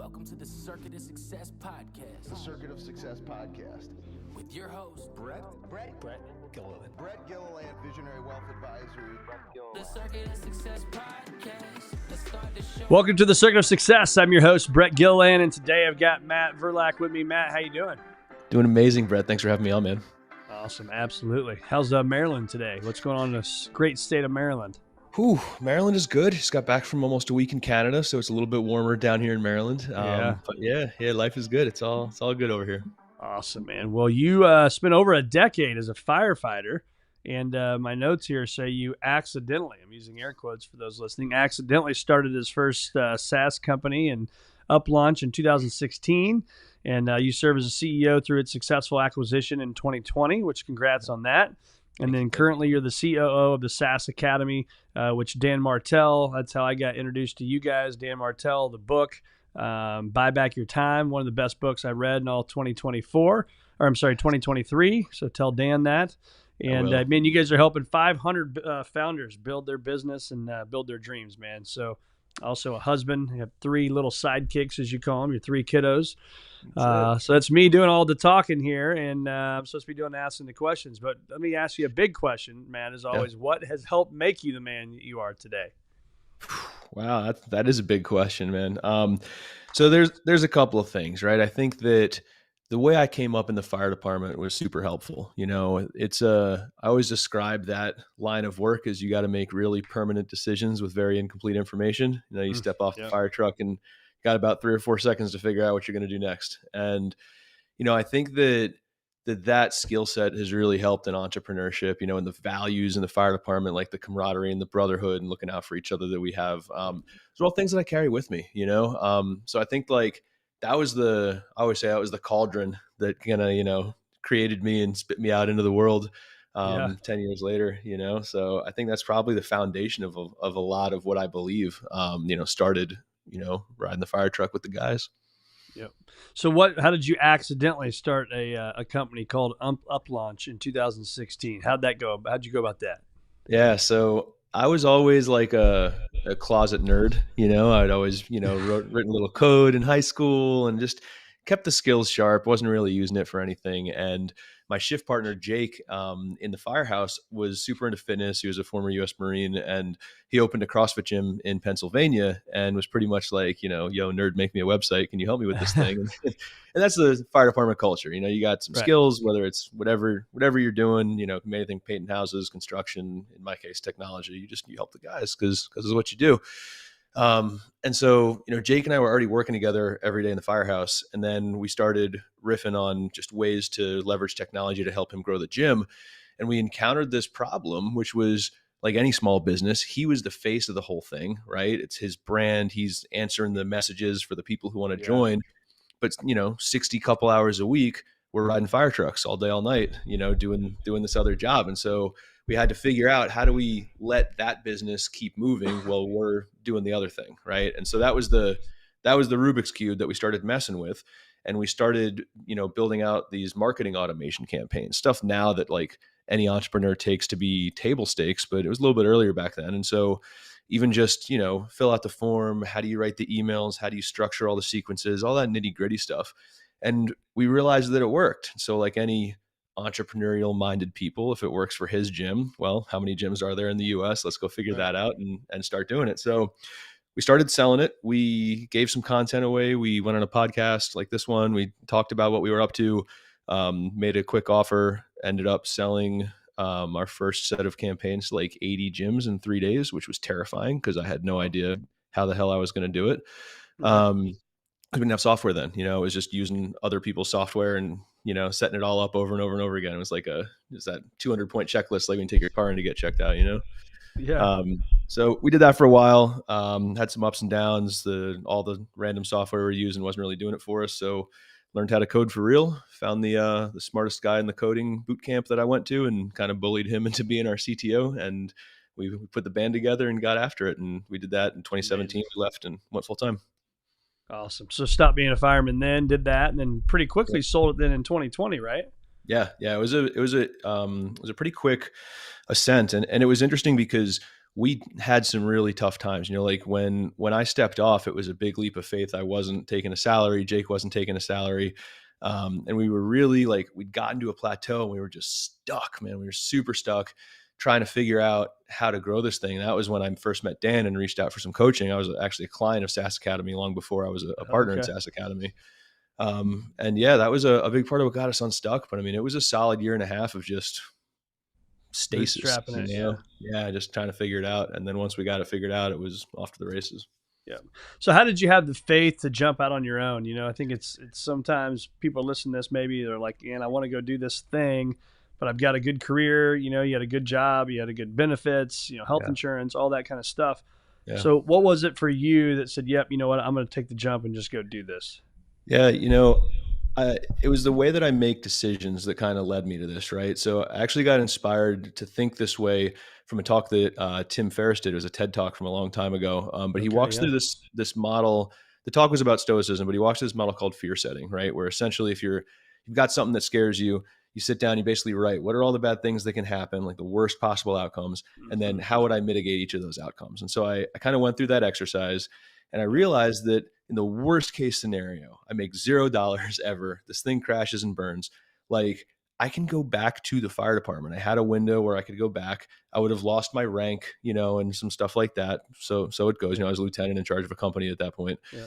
Welcome to the Circuit of Success Podcast. The Circuit of Success Podcast. With your host, Brett Gilliland. Brett Gilliland, Visionary Wealth Advisory. The Circuit of Success Podcast. Let's start the show. Welcome to the Circuit of Success. I'm your host, Brett Gilliland, and today I've got Matt Verlaque with me. Matt, how you doing? Doing amazing, Brett. Thanks for having me on, man. Awesome, absolutely. How's Maryland today? What's going on in this great state of Maryland? Whew, Maryland is good. Just got back from almost a week in Canada, so it's a little bit warmer down here in Maryland. But yeah, life is good. It's all good over here. Awesome, man. Well, you spent over a decade as a firefighter, and my notes here say you accidentally, I'm using air quotes for those listening, accidentally started his first SaaS company and UpLaunch in 2016, and you serve as a CEO through its successful acquisition in 2020, which congrats on that. And then currently you're the COO of the SaaS Academy, which Dan Martell, that's how I got introduced to you guys. Dan Martell, the book, Buy Back Your Time, one of the best books I read in all 2023. So tell Dan that. And man, you guys are helping 500 founders build their business and build their dreams, man. So also a husband. You have 3 little sidekicks, as you call them, your 3 kiddos. So that's me doing all the talking here, and I'm supposed to be asking the questions. But let me ask you a big question, man, as always. Yeah. What has helped make you the man you are today? Wow, that is a big question, man. So there's a couple of things, right? I think that the way I came up in the fire department was super helpful. You know, I always describe that line of work as you got to make really permanent decisions with very incomplete information. You know, you step off the fire truck and got about 3 or 4 seconds to figure out what you're going to do next. And, you know, I think that skill set has really helped in entrepreneurship, you know, and the values in the fire department, like the camaraderie and the brotherhood and looking out for each other that we have. Those are all things that I carry with me, you know? So I think I always say that was the cauldron that kind of, you know, created me and spit me out into the world 10 years later, you know? So I think that's probably the foundation of a lot of what I believe, you know, started, you know, riding the fire truck with the guys. Yep. So how did you accidentally start a company called UpLaunch in 2016? How'd you go about that? Yeah. So I was always like a closet nerd, you know, I'd always, you know, written a little code in high school and just kept the skills sharp. Wasn't really using it for anything. And my shift partner, Jake, in the firehouse was super into fitness. He was a former U.S. Marine, and he opened a CrossFit gym in Pennsylvania and was pretty much like, you know, yo, nerd, make me a website. Can you help me with this thing? And that's the fire department culture. You know, you got some skills, whether it's whatever you're doing, you know, anything, painting houses, construction, in my case, technology, you help the guys because it's what you do. And so, you know, Jake and I were already working together every day in the firehouse. And then we started riffing on just ways to leverage technology to help him grow the gym. And we encountered this problem, which was like any small business. He was the face of the whole thing, right? It's his brand. He's answering the messages for the people who want to join. But, you know, 60 couple hours a week, we're riding fire trucks all day, all night, you know, doing this other job. And so we had to figure out, how do we let that business keep moving while we're doing the other thing, right? And so that was the Rubik's Cube that we started messing with, and we started, you know, building out these marketing automation campaigns, stuff now that like any entrepreneur takes to be table stakes, but it was a little bit earlier back then. And so even just, you know, fill out the form, how do you write the emails, how do you structure all the sequences, all that nitty gritty stuff, and we realized that it worked. So like any entrepreneurial minded people, if it works for his gym, well, how many gyms are there in the US? Let's go figure that out and start doing it. So we started selling it. We gave some content away. We went on a podcast like this one. We talked about what we were up to, made a quick offer, ended up selling our first set of campaigns to like 80 gyms in 3 days, which was terrifying because I had no idea how the hell I was going to do it. We didn't have software then, you know, it was just using other people's software and, you know, setting it all up over and over and over again. It was like that 200-point checklist, like when you take your car in to get checked out, you know? Yeah. So we did that for a while, had some ups and downs. All the random software we were using wasn't really doing it for us. So learned how to code for real, found the smartest guy in the coding boot camp that I went to and kind of bullied him into being our CTO. And we put the band together and got after it. And we did that in 2017. We left and went full time. Awesome. So stopped being a fireman then, did that, and then pretty quickly sold it then in 2020, right? Yeah. It was a pretty quick ascent. And it was interesting because we had some really tough times. Like when I stepped off, it was a big leap of faith. I wasn't taking a salary. Jake wasn't taking a salary. And we were really like, we'd gotten to a plateau and we were just stuck, man. We were super stuck trying to figure out how to grow this thing. And that was when I first met Dan and reached out for some coaching. I was actually a client of SaaS Academy long before I was a partner in SaaS Academy. And yeah, that was a big part of what got us unstuck. But I mean, it was a solid year and a half of just stasis, yeah, just trying to figure it out. And then once we got it figured out, it was off to the races. Yeah. So how did you have the faith to jump out on your own? I think it's sometimes people listen to this, maybe they're like, man, I want to go do this thing, but I've got a good career. You had a good job, you had a good benefits, health insurance, all that kind of stuff. Yeah. So what was it for you that said, yep, you know what, I'm going to take the jump and just go do this? Yeah. It was the way that I make decisions that kind of led me to this, right? So I actually got inspired to think this way from a talk that Tim Ferriss did. It was a TED talk from a long time ago. But he walks through this model. The talk was about stoicism, but he walks through this model called fear setting, right? Where essentially if you've got something that scares you, you sit down, you basically write, what are all the bad things that can happen, like the worst possible outcomes? And then how would I mitigate each of those outcomes? And so I kind of went through that exercise and I realized that in the worst case scenario, I make $0 ever. This thing crashes and burns. Like I can go back to the fire department. I had a window where I could go back. I would have lost my rank, and some stuff like that. So it goes, I was a lieutenant in charge of a company at that point. Yeah.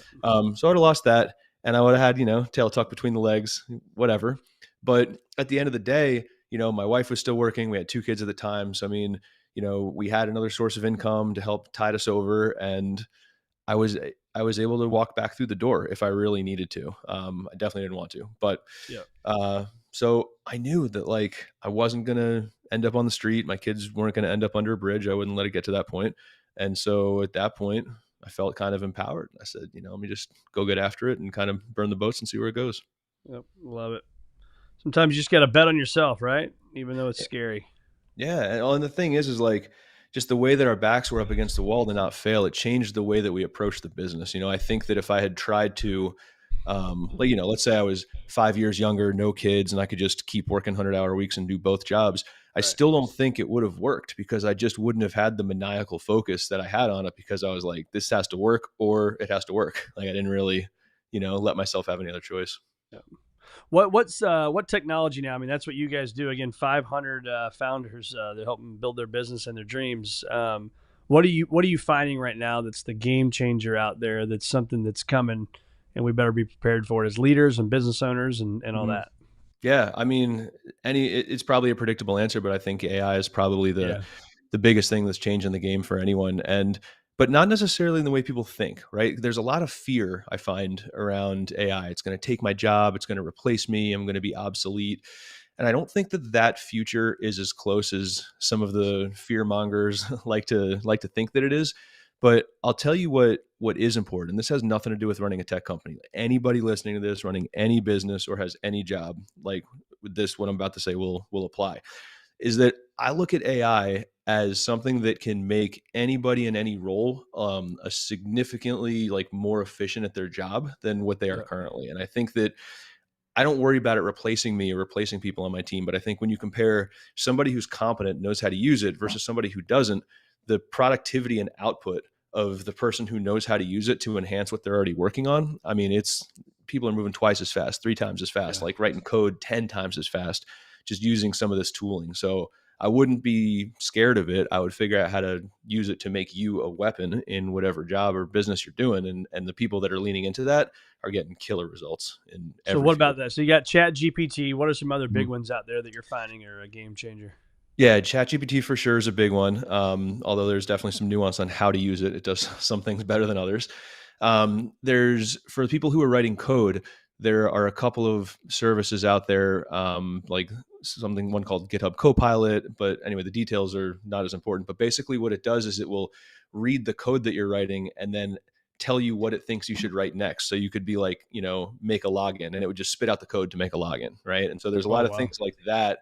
So I would have lost that and I would have had, tail tucked between the legs, whatever. But at the end of the day, my wife was still working. We had 2 kids at the time. So, I mean, we had another source of income to help tide us over. And I was able to walk back through the door if I really needed to. I definitely didn't want to, but so I knew that like I wasn't going to end up on the street. My kids weren't going to end up under a bridge. I wouldn't let it get to that point. And so at that point, I felt kind of empowered. I said, let me just go get after it and kind of burn the boats and see where it goes. Yep, love it. Sometimes you just got to bet on yourself, right? Even though it's scary. Yeah. And the thing is like, just the way that our backs were up against the wall to not fail, it changed the way that we approached the business. I think that if I had tried to, let's say I was 5 years younger, no kids, and I could just keep working 100-hour weeks and do both jobs, I still don't think it would have worked because I just wouldn't have had the maniacal focus that I had on it because I was like, this has to work or it has to work. Like I didn't really, let myself have any other choice. Yeah. What technology now? I mean, that's what you guys do. Again, 500 founders that help them build their business and their dreams. What are you finding right now that's the game changer out there? That's something that's coming, and we better be prepared for it as leaders and business owners and all that. Yeah, I mean, it's probably a predictable answer, but I think AI is probably the biggest thing that's changing the game for anyone. But not necessarily in the way people think, right? There's a lot of fear I find around AI. It's going to take my job. It's going to replace me. I'm going to be obsolete. And I don't think that future is as close as some of the fear mongers like to think that it is. But I'll tell you what is important. This has nothing to do with running a tech company. Anybody listening to this, running any business or has any job, like this, what I'm about to say will apply, is that I look at AI as something that can make anybody in any role a significantly like more efficient at their job than what they are currently. And I think that I don't worry about it replacing me or replacing people on my team. But I think when you compare somebody who's competent, knows how to use it versus somebody who doesn't, the productivity and output of the person who knows how to use it to enhance what they're already working on. I mean, people are moving twice as fast, 3 times as fast, like writing code 10 times as fast, just using some of this tooling. So I wouldn't be scared of it. I would figure out how to use it to make you a weapon in whatever job or business you're doing. And the people that are leaning into that are getting killer results in every So what about that? So you got Chat GPT. What are some other big ones out there that you're finding are a game changer? Yeah, ChatGPT for sure is a big one. Although there's definitely some nuance on how to use it. It does some things better than others. There's, for the people who are writing code, there are a couple of services out there, like one called GitHub Copilot. But anyway, the details are not as important. But basically what it does is it will read the code that you're writing and then tell you what it thinks you should write next. So you could be like, make a login, and it would just spit out the code to make a login, right? And so there's a lot of things like that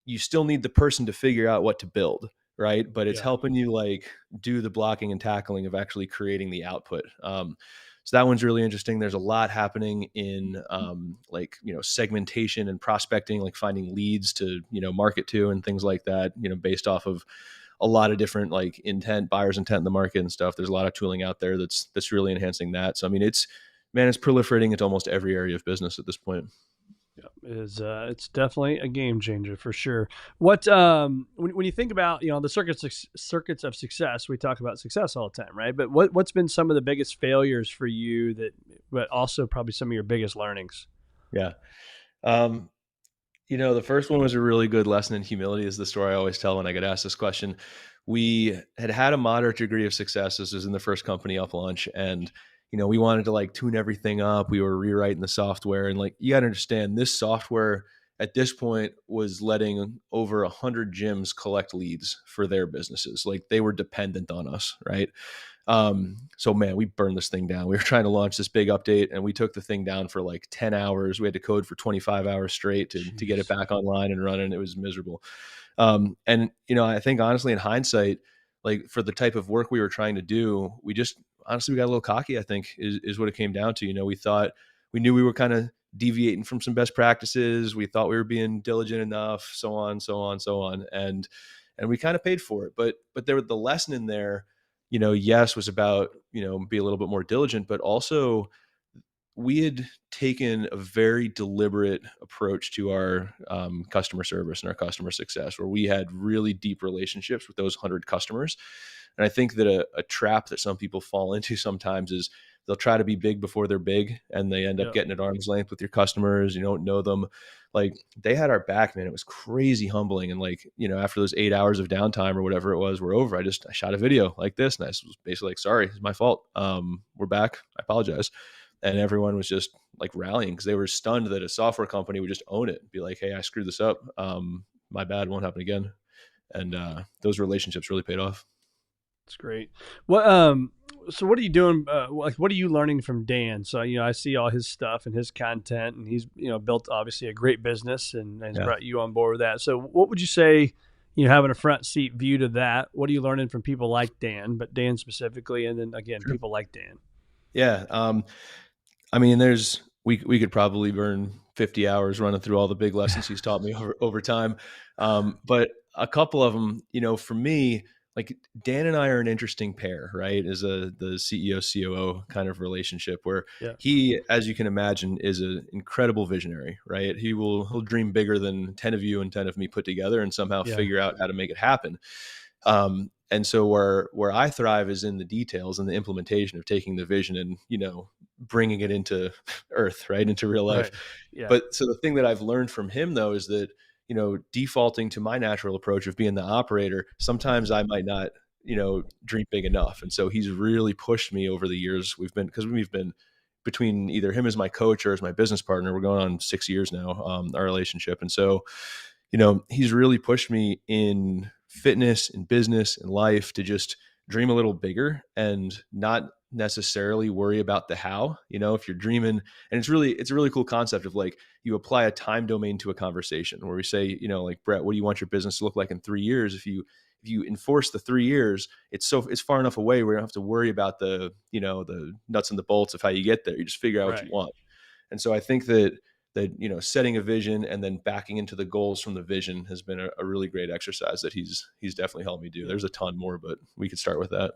you still need the person to figure out what to build, right? But it's helping you like do the blocking and tackling of actually creating the output. So that one's really interesting. There's a lot happening in segmentation and prospecting, like finding leads to, market to and things like that, based off of a lot of different like buyers intent in the market and stuff. There's a lot of tooling out there that's really enhancing that. So I mean, it's proliferating into almost every area of business at this point. Yeah, it's definitely a game changer for sure. What when you think about the circuits of success, we talk about success all the time, right? But what's been some of the biggest failures for you but also probably some of your biggest learnings? Yeah. The first one was a really good lesson in humility, is the story I always tell when I get asked this question. We had a moderate degree of success. This was in the first company, UpLaunch, and we wanted to like tune everything up. We were rewriting the software, and like, you got to understand, this software at this point was letting over 100 gyms collect leads for their businesses. Like, they were dependent on us, right? So man, we burned this thing down. We were trying to launch this big update, and we took the thing down for like 10 hours. We had to code for 25 hours straight to get it back online and running. It was miserable. And I think honestly, in hindsight, like, for the type of work we were trying to do, we got a little cocky, I think is what it came down to. We knew we were kind of deviating from some best practices. We thought we were being diligent enough, so on. And we kind of paid for it, but there was the lesson in there, yes, was about, be a little bit more diligent, but also we had taken a very deliberate approach to our customer service and our customer success, where we had really deep relationships with those 100 customers. And I think that a trap that some people fall into sometimes is they'll try to be big before they're big, and they end up getting at arm's length with your customers. You don't know them. Like, they had our back, man. It was crazy humbling. And like, after those 8 hours of downtime or whatever it was, we're over. I shot a video like this, and I was basically like, sorry, it's my fault. We're back. I apologize. And everyone was just like rallying, because they were stunned that a software company would just own it and be like, hey, I screwed this up. My bad, won't happen again. And those relationships really paid off. That's great. So what are you doing? What are you learning from Dan? So, I see all his stuff and his content, and he's, built obviously a great business and has brought you on board with that. So what would you say, having a front seat view to that, what are you learning from people like Dan, but Dan specifically, and then again, people like Dan? Yeah. I mean, we could probably burn 50 hours running through all the big lessons he's taught me over time. But a couple of them, for me, like, Dan and I are an interesting pair, right? As the CEO, COO kind of relationship, where he, as you can imagine, is an incredible visionary, right? He'll dream bigger than 10 of you and 10 of me put together, and somehow figure out how to make it happen. And so where I thrive is in the details and the implementation of taking the vision and, bringing it into earth, right? Into real life. Right. Yeah. But so the thing that I've learned from him, though, is that, defaulting to my natural approach of being the operator, sometimes I might not, dream big enough. And so he's really pushed me over the years. We've been between either him as my coach or as my business partner, we're going on 6 years now, our relationship. And so, he's really pushed me in fitness, in business, in life, to just dream a little bigger and not necessarily worry about the how. If you're dreaming, and it's a really cool concept of like, you apply a time domain to a conversation where we say, like, Brett, what do you want your business to look like in 3 years? If you enforce the 3 years, it's far enough away where you don't have to worry about the nuts and the bolts of how you get there. You just figure out what you want. And so I think that setting a vision and then backing into the goals from the vision has been a really great exercise that he's definitely helped me do. There's a ton more, but we could start with that.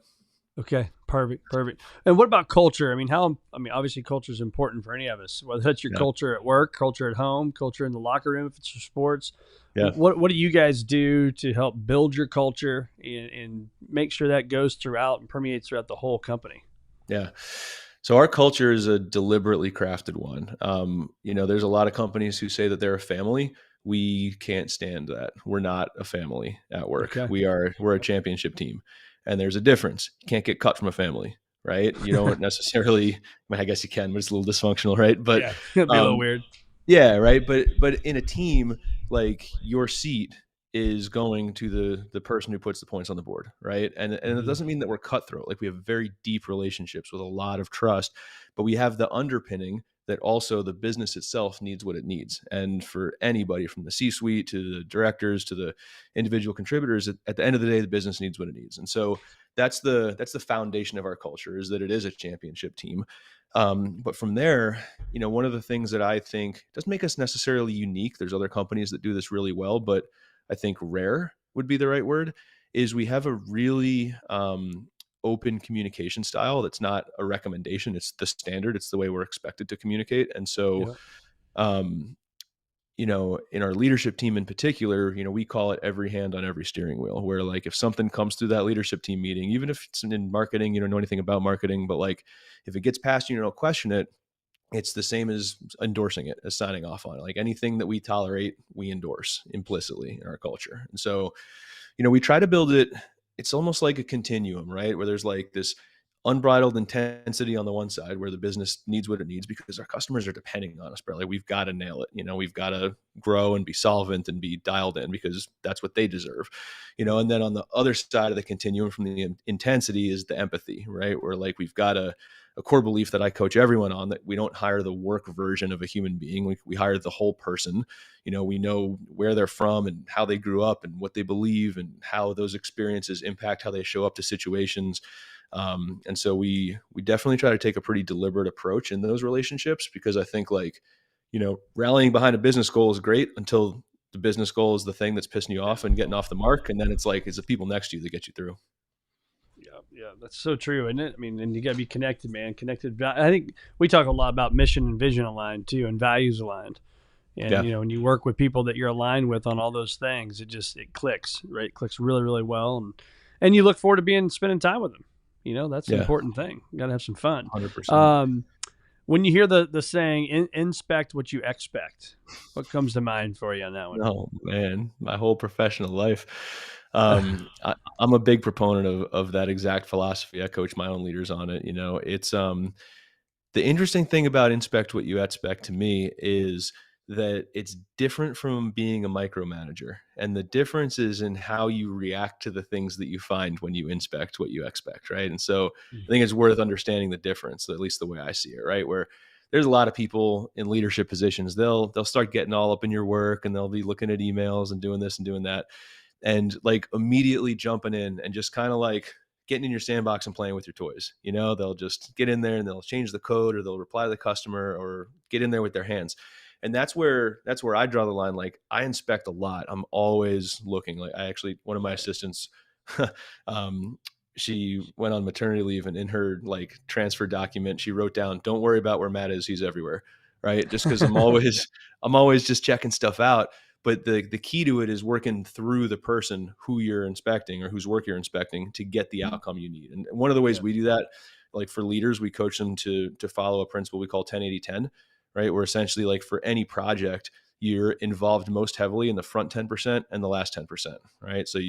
Okay. Perfect. And what about culture? I mean, obviously culture is important for any of us, whether that's your culture at work, culture at home, culture in the locker room, if it's for sports. Yeah. What do you guys do to help build your culture and make sure that goes throughout and permeates throughout the whole company? Yeah. So our culture is a deliberately crafted one. There's a lot of companies who say that they're a family. We can't stand that. We're not a family at work. Okay. We're a championship team, and there's a difference. You can't get cut from a family, right? You don't necessarily. I guess you can, but it's a little dysfunctional, right? But it'd be a little weird. Yeah, right. But in a team, like, your seat is going to the person who puts the points on the board, right? And it doesn't mean that we're cutthroat. Like, we have very deep relationships with a lot of trust, but we have the underpinning that also the business itself needs what it needs. And for anybody from the C-suite to the directors to the individual contributors, at the end of the day, the business needs what it needs. And so that's the foundation of our culture, is that it is a championship team. But from there, one of the things that I think doesn't make us necessarily unique, there's other companies that do this really well, but I think rare would be the right word, is we have a really open communication style that's not a recommendation. It's the standard. It's the way we're expected to communicate. And so, um, in our leadership team in particular, we call it every hand on every steering wheel, where like if something comes through that leadership team meeting, even if it's in marketing, you don't know anything about marketing, but like if it gets past you, don't question it. It's the same as endorsing it, as signing off on it. Like anything that we tolerate, we endorse implicitly in our culture. And so, we try to build it. It's almost like a continuum, right? Where there's like this unbridled intensity on the one side where the business needs what it needs because our customers are depending on us, bro. Like we've got to nail it. We've got to grow and be solvent and be dialed in because that's what they deserve, and then on the other side of the continuum from the intensity is the empathy, right? Where like we've got a core belief that I coach everyone on, that we don't hire the work version of a human being. We hire the whole person. We know where they're from and how they grew up and what they believe and how those experiences impact how they show up to situations. And so we definitely try to take a pretty deliberate approach in those relationships, because I think like, rallying behind a business goal is great until the business goal is the thing that's pissing you off and getting off the mark. And then it's like, it's the people next to you that get you through. Yeah, that's so true, isn't it? I mean, and you got to be connected, man. Connected. I think we talk a lot about mission and vision aligned too, and values aligned. And when you work with people that you're aligned with on all those things, it clicks, right? It clicks really, really well, and you look forward to spending time with them. That's the important thing. You got to have some fun. 100%. When you hear the saying, inspect what you expect, what comes to mind for you on that one? Oh man, my whole professional life. I'm a big proponent of that exact philosophy. I coach my own leaders on it. It's the interesting thing about inspect what you expect to me is that it's different from being a micromanager. And the difference is in how you react to the things that you find when you inspect what you expect, right? And so I think it's worth understanding the difference, at least the way I see it, right? Where there's a lot of people in leadership positions, they'll start getting all up in your work and they'll be looking at emails and doing this and doing that. And like immediately jumping in and just kind of like getting in your sandbox and playing with your toys. They'll just get in there and they'll change the code or they'll reply to the customer or get in there with their hands. And that's where I draw the line. Like I inspect a lot. I'm always looking. Like one of my assistants, she went on maternity leave, and in her like transfer document, she wrote down, "Don't worry about where Matt is. He's everywhere." Right. Just because I'm always just checking stuff out. But the key to it is working through the person who you're inspecting or whose work you're inspecting to get the outcome you need. And one of the ways we do that, like for leaders, we coach them to follow a principle we call 10-80-10, right? Where essentially like for any project, you're involved most heavily in the front 10% and the last 10%, right? So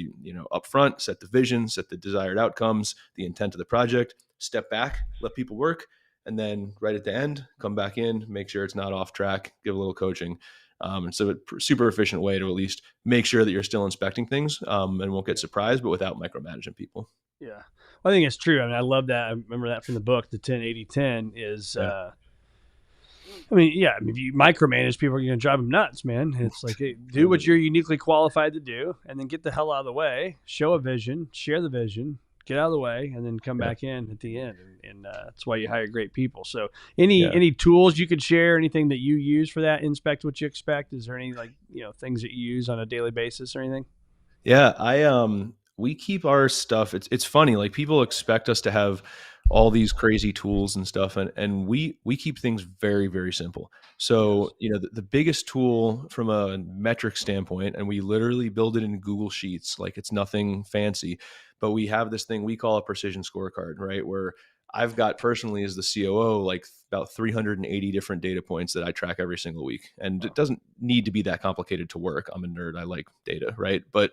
up front, set the vision, set the desired outcomes, the intent of the project, step back, let people work. And then right at the end, come back in, make sure it's not off track, give a little coaching. And so a super efficient way to at least make sure that you're still inspecting things and won't get surprised, but without micromanaging people. Yeah. Well, I think it's true. I mean, I love that. I remember that from the book, the 10-80-10 is, if you micromanage people, you're going to drive them nuts, man. It's like, hey, do what you're uniquely qualified to do and then get the hell out of the way, show a vision, share the vision, get out of the way, and then come back in at the end. And that's why you hire great people. So any tools you could share, anything that you use for that, inspect what you expect? Is there any things that you use on a daily basis or anything? Yeah, we keep our stuff. It's funny. Like people expect us to have all these crazy tools and stuff. And we keep things very, very simple. So, the biggest tool from a metric standpoint, and we literally build it in Google Sheets, like it's nothing fancy, but we have this thing we call a precision scorecard, right? Where I've got personally as the COO, like about 380 different data points that I track every single week. And it doesn't need to be that complicated to work. I'm a nerd. I like data, right? But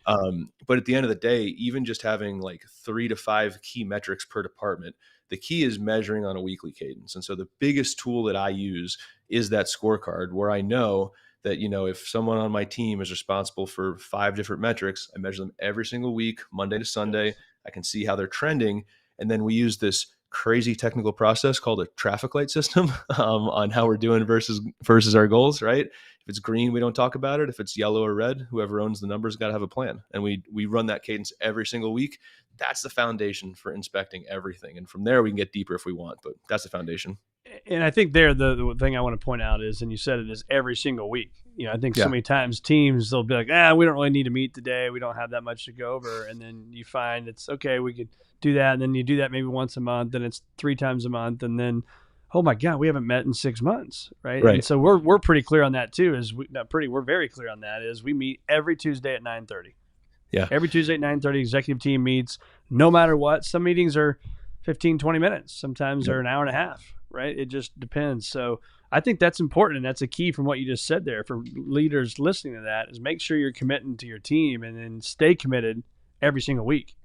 at the end of the day, even just having like 3 to 5 key metrics per department, the key is measuring on a weekly cadence. And so the biggest tool that I use is that scorecard, where I know that, if someone on my team is responsible for 5 different metrics, I measure them every single week, Monday to Sunday. I can see how they're trending. And then we use this crazy technical process called a traffic light system on how we're doing versus our goals, right? If it's green, we don't talk about it. If it's yellow or red, whoever owns the numbers got to have a plan. And we run that cadence every single week. That's the foundation for inspecting everything. And from there, we can get deeper if we want, but that's the foundation. And I think the thing I want to point out is, and you said it, is every single week. I think so Yeah. many times teams, they'll be like, we don't really need to meet today. We don't have that much to go over. And then you find it's okay, we could do that. And then you do that maybe once a month, and it's 3 times a month. And then, oh my God, we haven't met in 6 months. Right. Right. And so we're pretty clear on that too. We're very clear on that is we meet every Tuesday at 9:30. Yeah. Every Tuesday at 9:30, executive team meets no matter what. Some meetings are 15, 20 minutes. Sometimes they're an hour and a half. Right. It just depends. So I think that's important. And that's a key from what you just said there for leaders listening to that is make sure you're committing to your team and then stay committed every single week.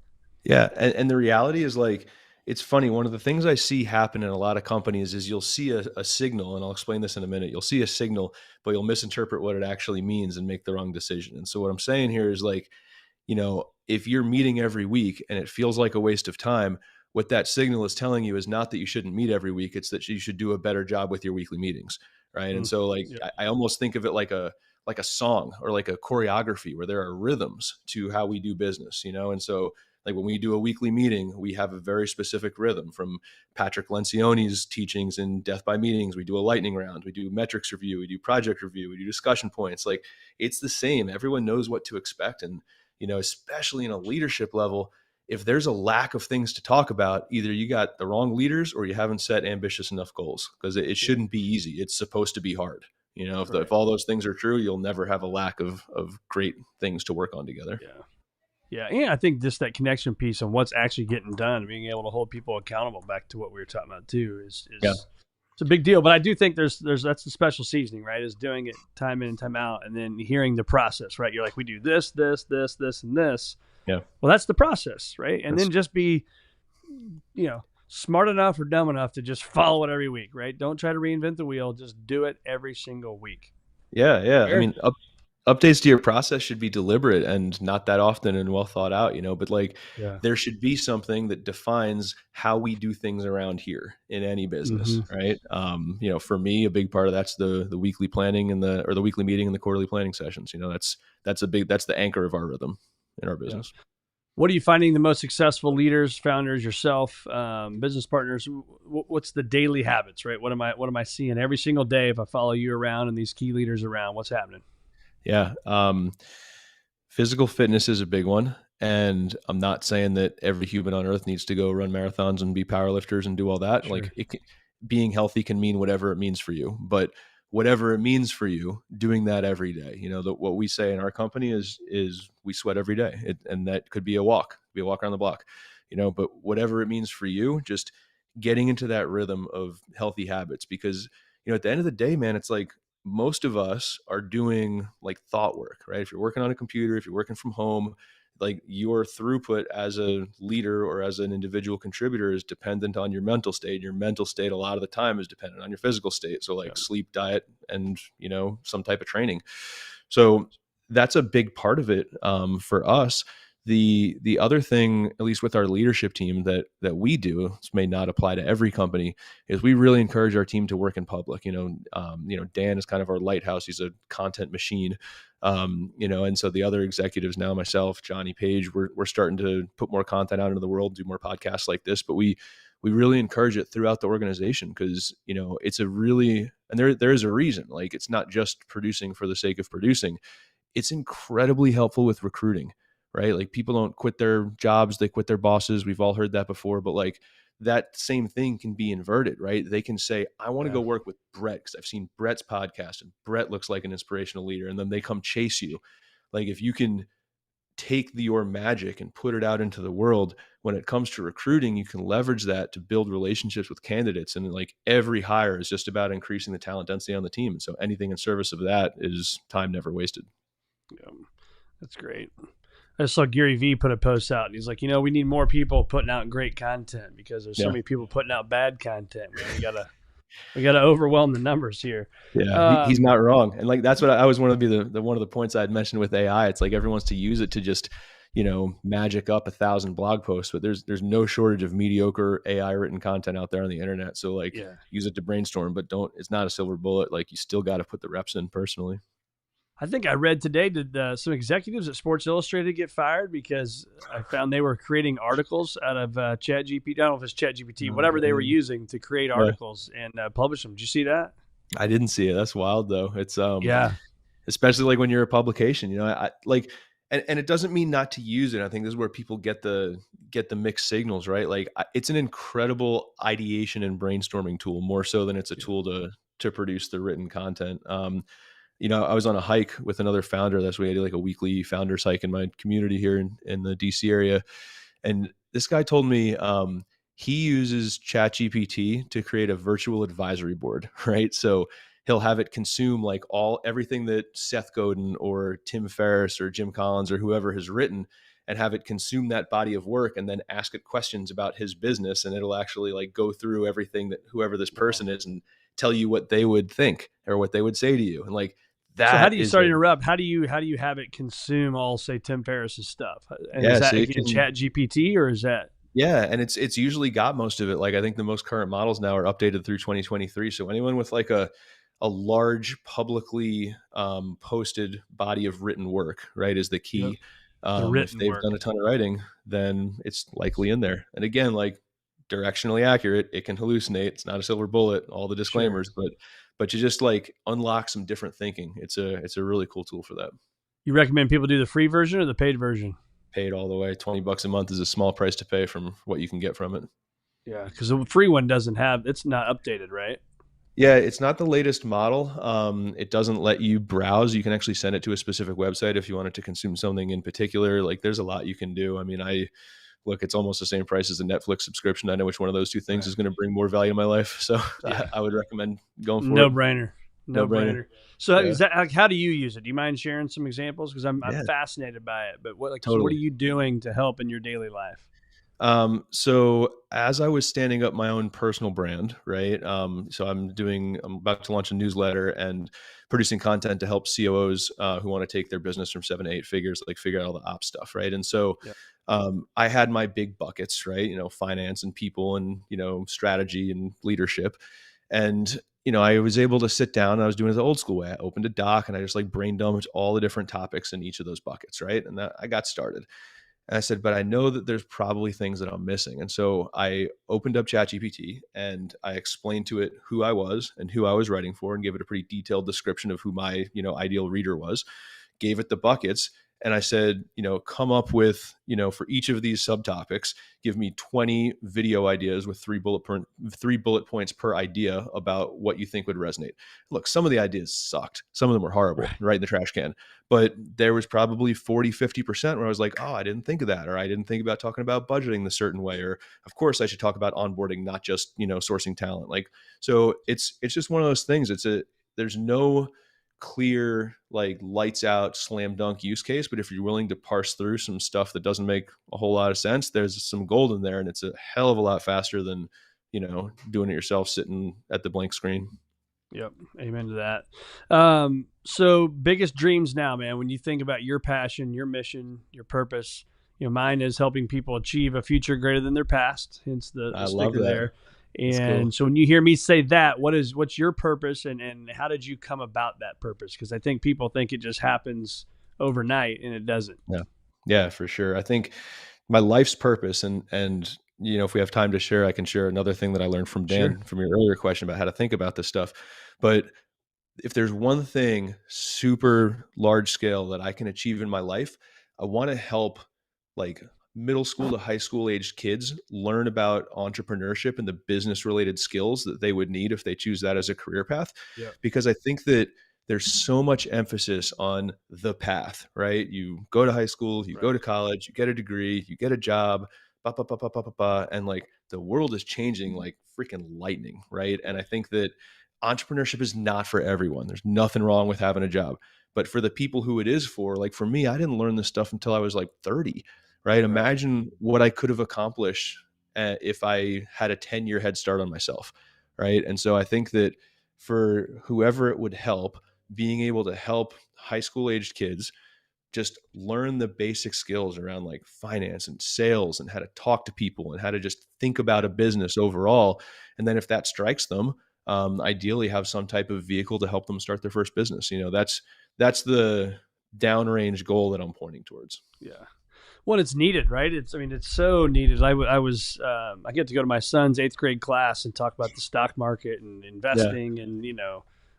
Yeah. And the reality is like, it's funny. One of the things I see happen in a lot of companies is you'll see a signal, and I'll explain this in a minute. You'll see a signal, but you'll misinterpret what it actually means and make the wrong decision. And so what I'm saying here is like, if you're meeting every week and it feels like a waste of time, what that signal is telling you is not that you shouldn't meet every week. It's that you should do a better job with your weekly meetings. Right. And so like, I almost think of it like a song or like a choreography where there are rhythms to how we do business, And so like when we do a weekly meeting, we have a very specific rhythm from Patrick Lencioni's teachings in Death by Meetings. We do a lightning round, we do metrics review, we do project review, we do discussion points. Like it's the same. Everyone knows what to expect. And, especially in a leadership level, if there's a lack of things to talk about, either you got the wrong leaders or you haven't set ambitious enough goals, because it shouldn't be easy. It's supposed to be hard. If all those things are true, you'll never have a lack of great things to work on together. Yeah. And I think just that connection piece on what's actually getting done, being able to hold people accountable back to what we were talking about too is it's a big deal. But I do think there's that's the special seasoning, right? Is doing it time in and time out and then hearing the process, right? You're like, we do this, and this. Yeah. Well, that's the process, right? And then just be, smart enough or dumb enough to just follow it every week, right? Don't try to reinvent the wheel. Just do it every single week. Yeah. Fair. I mean, updates to your process should be deliberate and not that often and well thought out, but like there should be something that defines how we do things around here in any business, right? For me, a big part of that's the weekly planning and the weekly meeting and the quarterly planning sessions. That's the anchor of our rhythm in our business. What are you finding the most successful leaders, founders, yourself, business partners? What's the daily habits, right? What am I seeing every single day if I follow you around and these key leaders around? What's happening? Yeah. Physical fitness is a big one. And I'm not saying that every human on earth needs to go run marathons and be powerlifters and do all that. Sure. Like being healthy can mean whatever it means for you, but whatever it means for you, doing that every day. What we say in our company is we sweat every day. And that could be a walk around the block, but whatever it means for you, just getting into that rhythm of healthy habits, because, at the end of the day, man, it's like, most of us are doing like thought work, right? If you're working on a computer, if you're working from home, like your throughput as a leader or as an individual contributor is dependent on your mental state. Your mental state a lot of the time is dependent on your physical state. So like sleep, diet, and, some type of training. So that's a big part of it for us. The other thing, at least with our leadership team that we do, this may not apply to every company, is we really encourage our team to work in public. Dan is kind of our lighthouse. He's a content machine. And so the other executives now, myself, Johnny Page, we're starting to put more content out into the world, do more podcasts like this, but we really encourage it throughout the organization because, it's a really, and there is a reason, like it's not just producing for the sake of producing. It's incredibly helpful with recruiting. Right? Like people don't quit their jobs, they quit their bosses. We've all heard that before, but like that same thing can be inverted, right? They can say, I want to go work with Brett because I've seen Brett's podcast and Brett looks like an inspirational leader. And then they come chase you. Like if you can take your magic and put it out into the world, when it comes to recruiting, you can leverage that to build relationships with candidates. And like every hire is just about increasing the talent density on the team. And so anything in service of that is time never wasted. Yeah, that's great. I saw Gary Vee put a post out and he's like, we need more people putting out great content because there's so many people putting out bad content. Man. We gotta overwhelm the numbers here. Yeah, he's not wrong. And like, that's what I always want to be the one of the points I had mentioned with AI. It's like everyone wants to use it to just, magic up 1,000 blog posts, but there's no shortage of mediocre AI written content out there on the internet. So use it to brainstorm, but it's not a silver bullet. Like you still got to put the reps in personally. I think I read today that some executives at Sports Illustrated get fired because I found they were creating articles out of ChatGPT. I don't know if it's ChatGPT, Oh, whatever they were man. using to create Yeah. articles and publish them. Did you see that? I didn't see it. That's wild though. It's Yeah, especially like when you're a publication, I like, and it doesn't mean not to use it. I think this is where people get the mixed signals, right? Like it's an incredible ideation and brainstorming tool, more so than it's a tool to produce the written content. I was on a hike with another founder. That's why I did like a weekly founders hike in my community here in the DC area. And this guy told me he uses ChatGPT to create a virtual advisory board, right? So he'll have it consume like everything that Seth Godin or Tim Ferriss or Jim Collins or whoever has written, and have it consume that body of work and then ask it questions about his business. And it'll actually like go through everything that whoever this person is and tell you what they would think or what they would say to you. And like, so how do that you is start to interrupt? How do you have it consume all, say, Tim Ferriss's stuff? And yeah. is that So you again can, Chat GPT or is that yeah, and it's usually got most of it. Like I think the most current models now are updated through 2023. So anyone with like a large publicly posted body of written work, right, is the key. the If written they've work? done a ton of writing, then it's likely in there. And again, like directionally accurate, it can hallucinate. It's not a silver bullet. All the Sure. disclaimers, but you just like unlock some different thinking. It's a really cool tool for that. You recommend people do the free version or the paid version? Paid all the way. $20 a month is a small price to pay from what you can get from it. Yeah, because the free one it's not updated, right? Yeah, it's not the latest model. It doesn't let you browse. You can actually send it to a specific website if you wanted to consume something in particular. Like there's a lot you can do. I mean, look, it's almost the same price as a Netflix subscription. I know which one of those two things is going to bring more value to my life. So Yeah. I would recommend going for No it. brainer. No No-brainer. brainer. So Yeah. is that like, how do you use it? Do you mind sharing some examples? Because I'm Yeah, fascinated by it. But so what totally. are you doing to help in your daily life? So as I was standing up my own personal brand, right? So I'm about to launch a newsletter and producing content to help COOs who want to take their business from 7 to 8 figures, like figure out all the ops stuff, right? And so Yep. I had my big buckets, right? Finance and people and, strategy and leadership. And, I was able to sit down and I was doing it the old school way. I opened a doc and I just like brain dumped all the different topics in each of those buckets, right? And I got started. And I said, but I know that there's probably things that I'm missing. And so I opened up ChatGPT and I explained to it who I was and who I was writing for and gave it a pretty detailed description of who my, ideal reader was, gave it the buckets. And I said, come up with, for each of these subtopics, give me 20 video ideas with 3 bullet points per idea about what you think would resonate. Look, some of the ideas sucked. Some of them were horrible, right in the trash can. But there was probably 40-50% where I was like, oh, I didn't think of that. Or I didn't think about talking about budgeting the certain way. Or of course I should talk about onboarding, not just, sourcing talent. Like, so it's just one of those things. There's no clear, like lights out slam dunk use case. But if you're willing to parse through some stuff that doesn't make a whole lot of sense, there's some gold in there. And it's a hell of a lot faster than, doing it yourself, sitting at the blank screen. Yep. Amen to that. So biggest dreams now, man, when you think about your passion, your mission, your purpose, mine is helping people achieve a future greater than their past. Hence the I sticker love that. there. That's And cool. so when you hear me say that, what's your purpose and how did you come about that purpose? Because I think people think it just happens overnight and it doesn't. Yeah, for sure. I think my life's purpose and if we have time to share, I can share another thing that I learned from Dan Sure. from your earlier question about how to think about this stuff. But if there's one thing super large scale that I can achieve in my life, I want to help like middle school to high school aged kids learn about entrepreneurship and the business related skills that they would need if they choose that as a career path. Yep. Because I think that there's so much emphasis on the path, right? You go to high school, you go to college, you get a degree, you get a job, and like the world is changing like freaking lightning, right? And I think that entrepreneurship is not for everyone. There's nothing wrong with having a job. But for the people who it is for, like for me, I didn't learn this stuff until I was like 30, right? Imagine what I could have accomplished if I had a 10-year head start on myself, right? And so I think that for whoever it would help, being able to help high school aged kids just learn the basic skills around like finance and sales and how to talk to people and how to just think about a business overall. And then if that strikes them, ideally have some type of vehicle to help them start their first business. That's that's the downrange goal that I'm pointing towards. Yeah. Well, it's needed, right? It's so needed. I get to go to my son's 8th grade class and talk about the stock market and investing and,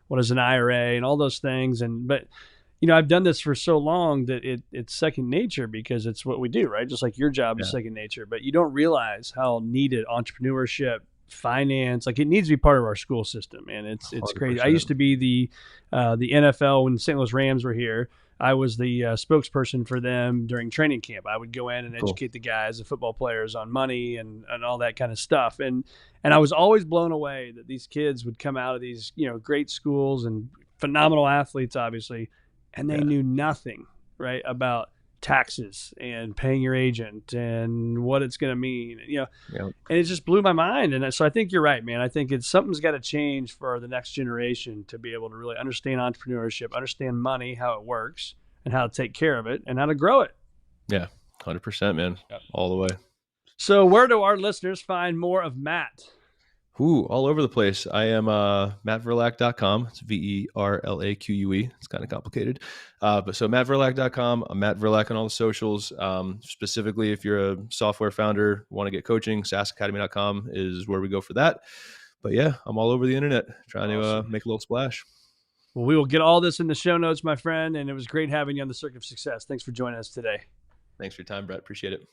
what is an IRA and all those things. But I've done this for so long that it's second nature because it's what we do, right? Just like your job is second nature, but you don't realize how needed entrepreneurship, finance, like it needs to be part of our school system, man. It's 100%. Crazy. I used to be the NFL when the St. Louis Rams were here. I was the spokesperson for them during training camp. I would go in and educate the guys, the football players, on money and all that kind of stuff. And I was always blown away that these kids would come out of these, great schools and phenomenal athletes, obviously, and they knew nothing, right, about taxes and paying your agent and what it's going to mean, and it just blew my mind. And so I think you're right, man. I think something's got to change for the next generation to be able to really understand entrepreneurship, understand money, how it works and how to take care of it and how to grow it. Yeah. 100%, man. All the way. So where do our listeners find more of Matt? All over the place. I am mattverlaque.com. It's Verlaque. It's kind of complicated. But so mattverlaque.com. I'm Matt Verlaque on all the socials. Specifically, if you're a software founder, want to get coaching, SaaSacademy.com is where we go for that. But yeah, I'm all over the internet trying to make a little splash. Well, we will get all this in the show notes, my friend. And it was great having you on the Circuit of Success. Thanks for joining us today. Thanks for your time, Brett. Appreciate it.